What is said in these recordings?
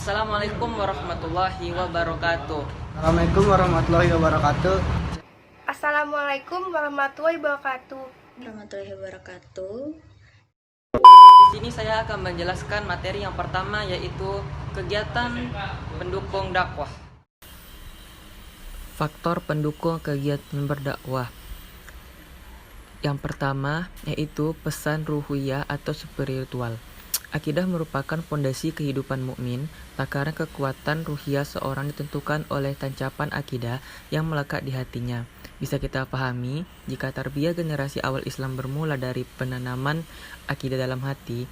Assalamualaikum warahmatullahi wabarakatuh. Assalamualaikum warahmatullahi wabarakatuh. Assalamualaikum warahmatullahi wabarakatuh. Warahmatullahi wabarakatuh. Di sini saya akan menjelaskan materi yang pertama, yaitu kegiatan pendukung dakwah. Faktor pendukung kegiatan berdakwah. Yang pertama yaitu pesan ruhiyah atau spiritual. Akidah merupakan fondasi kehidupan mukmin. Takaran kekuatan ruhiyah seorang ditentukan oleh tancapan akidah yang melekat di hatinya. Bisa kita pahami jika tarbiyah generasi awal Islam bermula dari penanaman akidah dalam hati.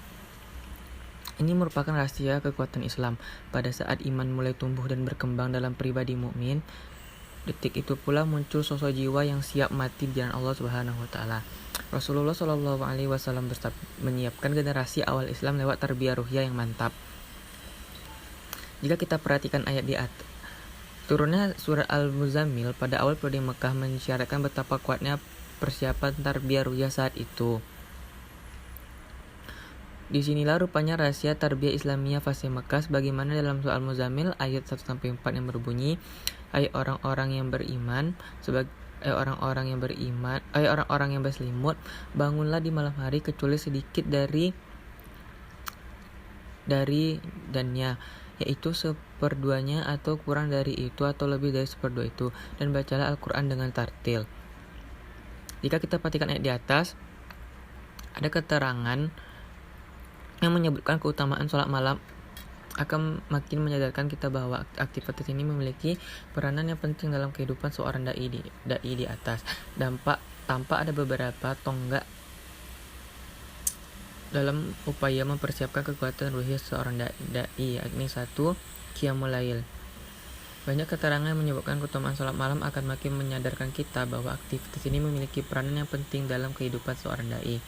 Ini merupakan rahasia kekuatan Islam. Pada saat iman mulai tumbuh dan berkembang dalam pribadi mukmin, detik itu pula muncul sosok jiwa yang siap mati di jalan Allah Subhanahu wa taala. Rasulullah Shallallahu alaihi wasallam menyiapkan generasi awal Islam lewat tarbiyah ruhiyah yang mantap. Jika kita perhatikan ayat di atas, turunnya surat Al-Muzammil pada awal periode Mekah mensyaratkan betapa kuatnya persiapan tarbiyah ruhiyah saat itu. Disinilah rupanya rahasia tarbiyah Islamiyah fase Mekah, sebagaimana dalam surah Al-Muzammil ayat 1-4 yang berbunyi, Hai orang-orang yang beriman, Hai orang-orang yang berselimut, bangunlah di malam hari kecuali sedikit dari dannya, yaitu seperduanya atau kurang dari itu atau lebih dari seperdua itu, dan bacalah Al-Quran dengan tartil. Jika kita perhatikan ayat di atas, ada keterangan yang menyebutkan keutamaan sholat malam akan makin menyadarkan kita bahwa aktivitas ini memiliki peranan yang penting dalam kehidupan seorang dai di atas. Tanpa ada beberapa tonggak dalam upaya mempersiapkan kekuatan ruhiyah seorang dai, yakni 1. Qiyamul Lail. Banyak keterangan yang menyebutkan keutamaan sholat malam akan makin menyadarkan kita bahwa aktivitas ini memiliki peranan yang penting dalam kehidupan seorang dai.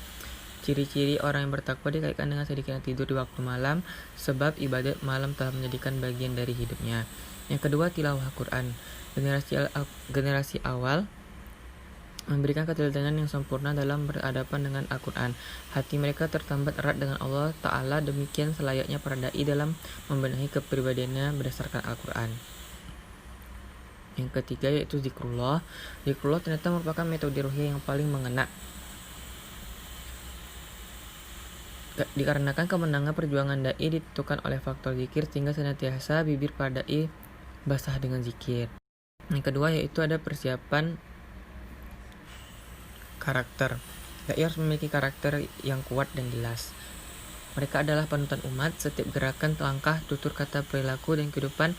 Ciri-ciri orang yang bertakwa dikaitkan dengan sedikitnya tidur di waktu malam, sebab ibadat malam telah menjadikan bagian dari hidupnya. Yang kedua, tilawah Quran. Generasi awal memberikan keteladanan yang sempurna dalam berhadapan dengan Al-Quran. Hati mereka tertambat erat dengan Allah Ta'ala, demikian selayaknya para dai dalam membenahi kepribadiannya berdasarkan Al-Quran. Yang ketiga yaitu zikrullah. Zikrullah ternyata merupakan metode ruhiyah yang paling mengena, dikarenakan kemenangan perjuangan dai ditentukan oleh faktor zikir, sehingga senantiasa bibir para dai basah dengan zikir. Yang kedua yaitu ada persiapan karakter. Dai harus memiliki karakter yang kuat dan jelas. Mereka adalah panutan umat. Setiap gerakan, langkah, tutur kata, perilaku, dan kehidupan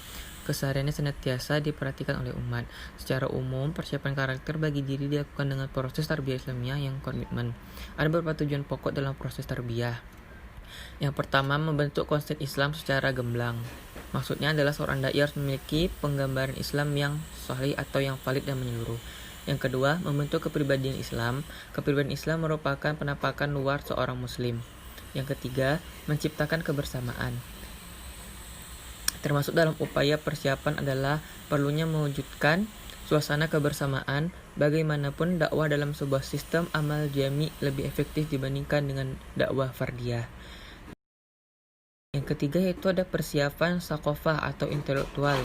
kesehariannya senantiasa diperhatikan oleh umat. Secara umum, persiapan karakter bagi diri dilakukan dengan proses tarbiyah Islamiyah yang komitmen. Ada beberapa tujuan pokok dalam proses tarbiyah. Yang pertama, membentuk konsep Islam secara gamblang. Maksudnya adalah seorang dai harus memiliki penggambaran Islam yang sahih atau yang valid dan menyeluruh. Yang kedua, membentuk kepribadian Islam. Kepribadian Islam merupakan penampakan luar seorang muslim. Yang ketiga, menciptakan kebersamaan. Termasuk dalam upaya persiapan adalah perlunya mewujudkan suasana kebersamaan. Bagaimanapun dakwah dalam sebuah sistem amal jami lebih efektif dibandingkan dengan dakwah fardiyah. Yang ketiga yaitu ada persiapan sakofah atau intelektual.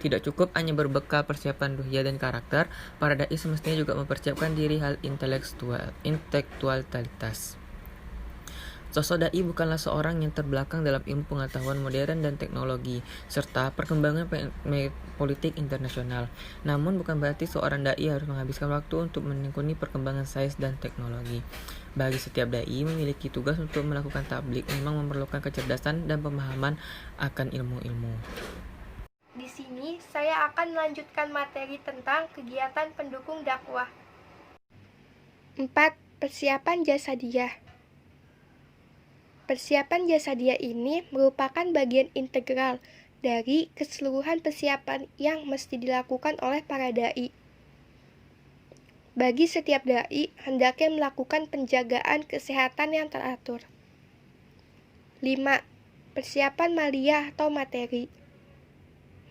Tidak cukup hanya berbekal persiapan ruhiyah dan karakter, para dai semestinya juga mempersiapkan diri hal intelektualitas. Sosok dai bukanlah seorang yang terbelakang dalam ilmu pengetahuan modern dan teknologi, serta perkembangan politik internasional. Namun bukan berarti seorang dai harus menghabiskan waktu untuk menekuni perkembangan sains dan teknologi. Bagi setiap dai memiliki tugas untuk melakukan tabligh memang memerlukan kecerdasan dan pemahaman akan ilmu-ilmu. Di sini saya akan melanjutkan materi tentang kegiatan pendukung dakwah. 4. Persiapan jasadiyah. Persiapan jasadiyah ini merupakan bagian integral dari keseluruhan persiapan yang mesti dilakukan oleh para dai. Bagi setiap dai, hendaknya melakukan penjagaan kesehatan yang teratur. 5. Persiapan maliyah atau materi.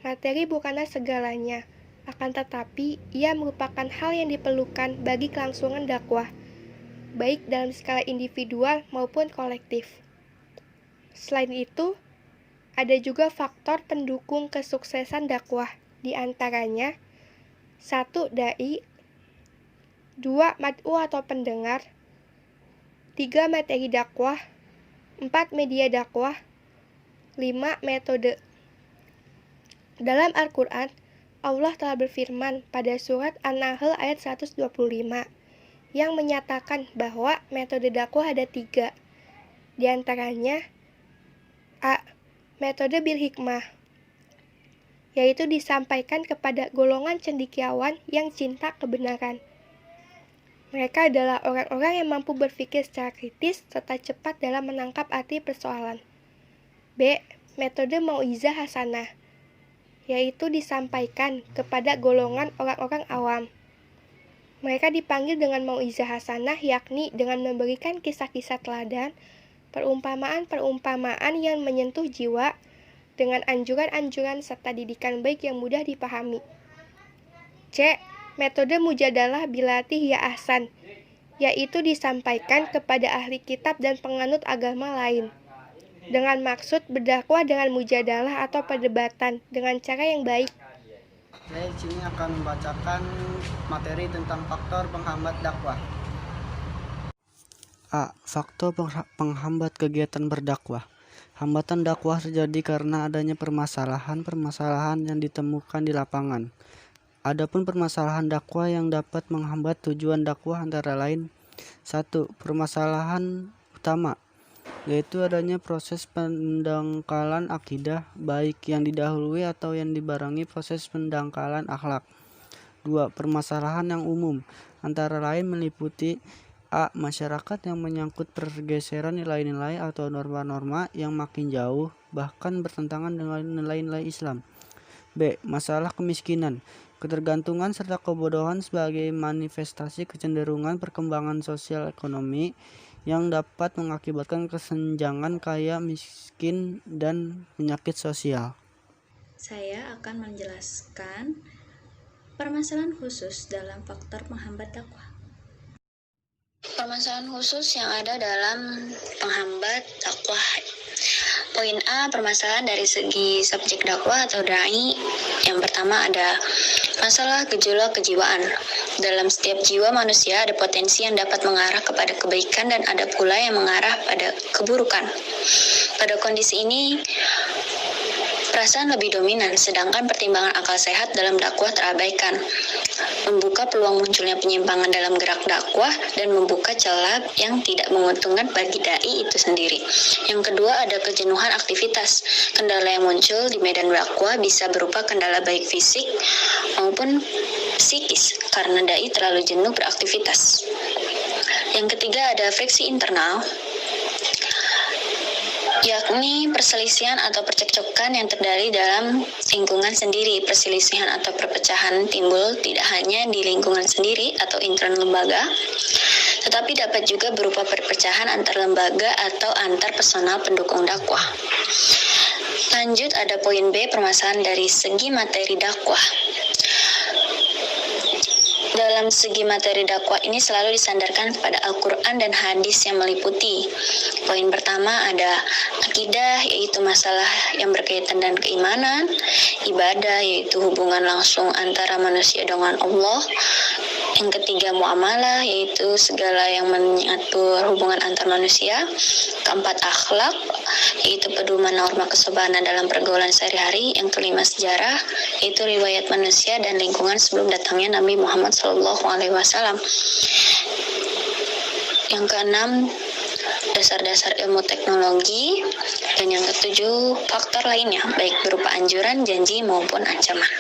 Materi bukanlah segalanya, akan tetapi ia merupakan hal yang diperlukan bagi kelangsungan dakwah, baik dalam skala individual maupun kolektif. Selain itu, ada juga faktor pendukung kesuksesan dakwah, di antaranya 1. Dai, 2. Mad'u atau pendengar, 3. Materi dakwah, 4. Media dakwah, 5. Metode. Dalam Al-Quran, Allah telah berfirman pada surat An-Nahl ayat 125 yang menyatakan bahwa metode dakwah ada 3. Di antaranya A. Metode bil hikmah, yaitu disampaikan kepada golongan cendekiawan yang cinta kebenaran. Mereka adalah orang-orang yang mampu berpikir secara kritis serta cepat dalam menangkap arti persoalan. B. Metode mau'izah hasanah, yaitu disampaikan kepada golongan orang-orang awam. Mereka dipanggil dengan mau'izah hasanah, yakni dengan memberikan kisah-kisah teladan, perumpamaan-perumpamaan yang menyentuh jiwa, dengan anjuran-anjuran serta didikan baik yang mudah dipahami. C. Metode mujadalah bilati ya ahsan, yaitu disampaikan kepada ahli kitab dan penganut agama lain, dengan maksud berdakwah dengan mujadalah atau perdebatan dengan cara yang baik. Saya di sini akan membacakan materi tentang faktor penghambat dakwah. A. Faktor penghambat kegiatan berdakwah. Hambatan dakwah terjadi karena adanya permasalahan-permasalahan yang ditemukan di lapangan. Adapun permasalahan dakwah yang dapat menghambat tujuan dakwah antara lain: 1. Permasalahan utama, yaitu adanya proses pendangkalan akidah, baik yang didahului atau yang dibarengi proses pendangkalan akhlak. 2. Permasalahan yang umum, antara lain meliputi A. Masyarakat yang menyangkut pergeseran nilai-nilai atau norma-norma yang makin jauh, bahkan bertentangan dengan nilai-nilai Islam. B. Masalah kemiskinan, ketergantungan serta kebodohan sebagai manifestasi kecenderungan perkembangan sosial ekonomi yang dapat mengakibatkan kesenjangan kaya miskin dan penyakit sosial. Saya akan menjelaskan permasalahan khusus dalam faktor penghambat dakwah. Permasalahan khusus yang ada dalam penghambat dakwah. Poin A, permasalahan dari segi subjek dakwah atau dai. Yang pertama ada masalah gejolak kejiwaan. Dalam setiap jiwa manusia ada potensi yang dapat mengarah kepada kebaikan dan ada pula yang mengarah pada keburukan. Pada kondisi ini, perasaan lebih dominan, sedangkan pertimbangan akal sehat dalam dakwah terabaikan, membuka peluang munculnya penyimpangan dalam gerak dakwah dan membuka celah yang tidak menguntungkan bagi dai itu sendiri. Yang kedua ada kejenuhan aktivitas. Kendala yang muncul di medan dakwah bisa berupa kendala baik fisik maupun psikis karena dai terlalu jenuh beraktivitas. Yang ketiga ada friksi internal, yakni perselisihan atau percekcokan yang terjadi dalam lingkungan sendiri. Perselisihan atau perpecahan timbul tidak hanya di lingkungan sendiri atau intern lembaga, tetapi dapat juga berupa perpecahan antar lembaga atau antar personal pendukung dakwah. Lanjut ada poin B, permasalahan dari segi materi dakwah. Dalam segi materi dakwah ini selalu disandarkan kepada Al-Quran dan hadis yang meliputi. Poin pertama ada akidah, yaitu masalah yang berkaitan dengan keimanan, ibadah, yaitu hubungan langsung antara manusia dengan Allah. Yang ketiga muamalah, yaitu segala yang mengatur hubungan antar manusia. Keempat akhlak, yaitu pedoman norma kesopanan dalam pergaulan sehari-hari. Yang kelima sejarah, yaitu riwayat manusia dan lingkungan sebelum datangnya Nabi Muhammad SAW. Yang keenam dasar-dasar ilmu teknologi, dan yang ketujuh faktor lainnya baik berupa anjuran, janji maupun ancaman.